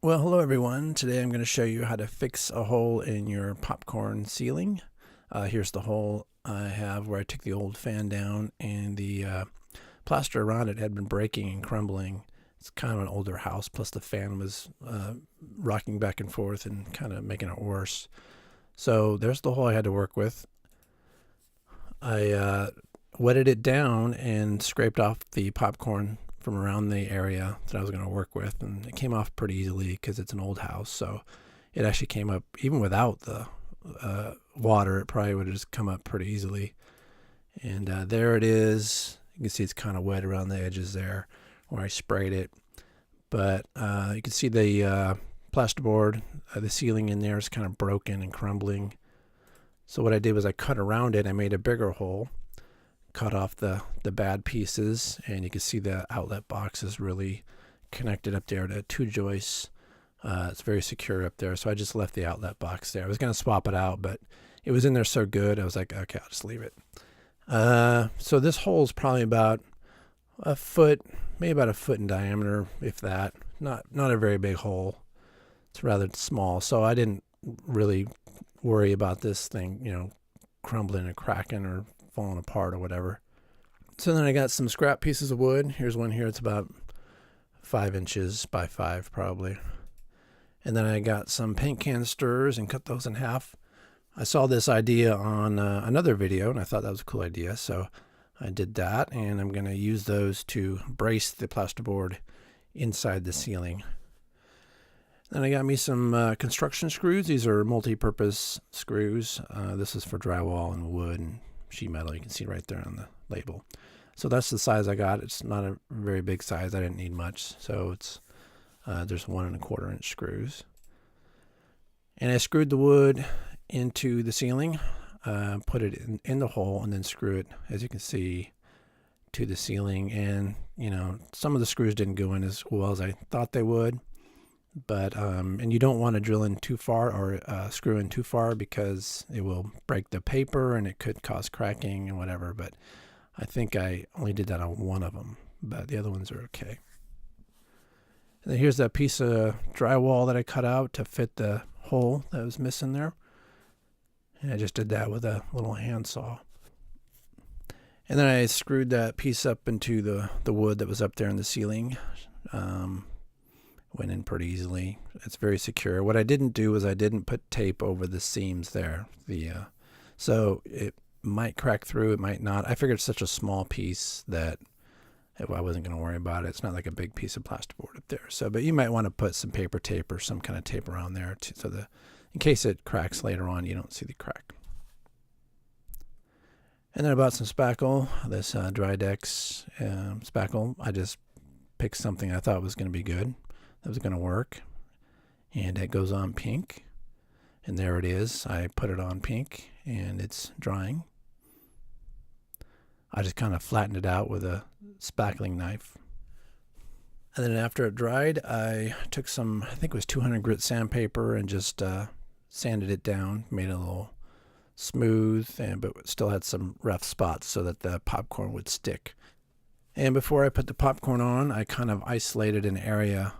Well, hello everyone. Today I'm going to show you how to fix a hole in your popcorn ceiling. Here's the hole I have where I took the old fan down and the plaster around it had been breaking and crumbling. It's kind of an older house, plus the fan was rocking back and forth and kind of making it worse. So there's the hole I had to work with. I wetted it down and scraped off the popcorn from around the area that I was going to work with, and it came off pretty easily because it's an old house. So it actually came up even without the water. It probably would have just come up pretty easily. And there it is. You can see it's kind of wet around the edges there where I sprayed it. But you can see the plasterboard, the ceiling in there is kind of broken and crumbling. So what I did was I cut around it. I made a bigger hole, cut off the bad pieces, and you can see the outlet box is really connected up there to two joists. It's very secure up there, so I just left the outlet box there. I was going to swap it out, but it was in there so good, I was like, okay, I'll just leave it. So this hole is probably about a foot, maybe about a foot in diameter, if that. Not a very big hole. It's rather small, so I didn't really worry about this thing, crumbling and cracking or falling apart or whatever. So then I got some scrap pieces of wood. Here's one here. It's about 5 inches by 5 probably. And then I got some paint canisters and cut those in half. I saw this idea on another video and I thought that was a cool idea. So I did that, and I'm going to use those to brace the plasterboard inside the ceiling. Then I got me some construction screws. These are multi-purpose screws. This is for drywall and wood and sheet metal. You can see right there on the label. So that's the size I got. It's not a very big size. I didn't need much. So it's there's 1 1/4 inch screws. And I screwed the wood into the ceiling, put it in the hole, and then screw it, as you can see, to the ceiling. And some of the screws didn't go in as well as I thought they would. But and you don't want to drill in too far or screw in too far, because it will break the paper and it could cause cracking and whatever. But I think I only did that on one of them, but the other ones are okay. And then here's that piece of drywall that I cut out to fit the hole that was missing there. And I just did that with a little handsaw. And then I screwed that piece up into the wood that was up there in the ceiling. Went in pretty easily. It's very secure. What I didn't do was I didn't put tape over the seams there. So it might crack through, it might not. I figured it's such a small piece that I wasn't going to worry about it. It's not like a big piece of plasterboard up there. So, but you might want to put some paper tape or some kind of tape around there so in case it cracks later on, you don't see the crack. And then I bought some spackle, this DryDex spackle. I just picked something I thought was going to be good, that was going to work, and it goes on pink, and there it is. I put it on pink and it's drying. I just kind of flattened it out with a spackling knife, and then after it dried, I took some, I think it was 200 grit sandpaper, and just sanded it down, made it a little smooth, but still had some rough spots so that the popcorn would stick. And before I put the popcorn on, I kind of isolated an area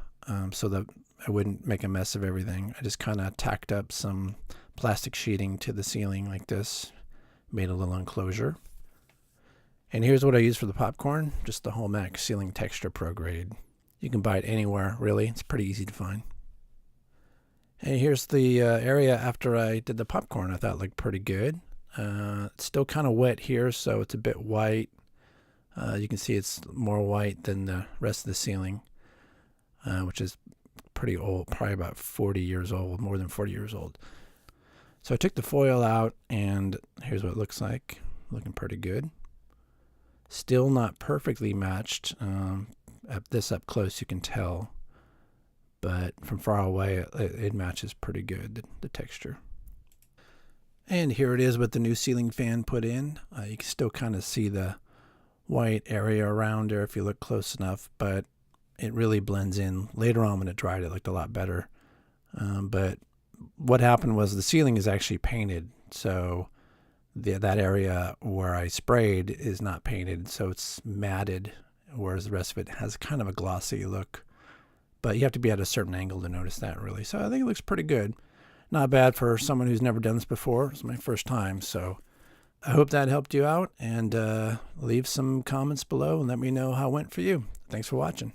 so that I wouldn't make a mess of everything. I just kind of tacked up some plastic sheeting to the ceiling like this, made a little enclosure. And here's what I use for the popcorn, just the Homax Ceiling Texture Pro Grade. You can buy it anywhere, really. It's pretty easy to find. And here's the area after I did the popcorn. I thought it looked pretty good. It's still kind of wet here, so it's a bit white. You can see it's more white than the rest of the ceiling, which is pretty old, probably about 40 years old, more than 40 years old. So I took the foil out, and here's what it looks like. Looking pretty good. Still not perfectly matched. Up close you can tell, but from far away it matches pretty good, the texture. And here it is with the new ceiling fan put in. You can still kind of see the white area around there if you look close enough, but it really blends in. Later on when it dried, it looked a lot better. But what happened was the ceiling is actually painted, so that area where I sprayed is not painted, so it's matted, whereas the rest of it has kind of a glossy look. but you have to be at a certain angle to notice that, really. So I think it looks pretty good. Not bad for someone who's never done this before. It's my first time, so I hope that helped you out, and leave some comments below and let me know how it went for you. Thanks for watching.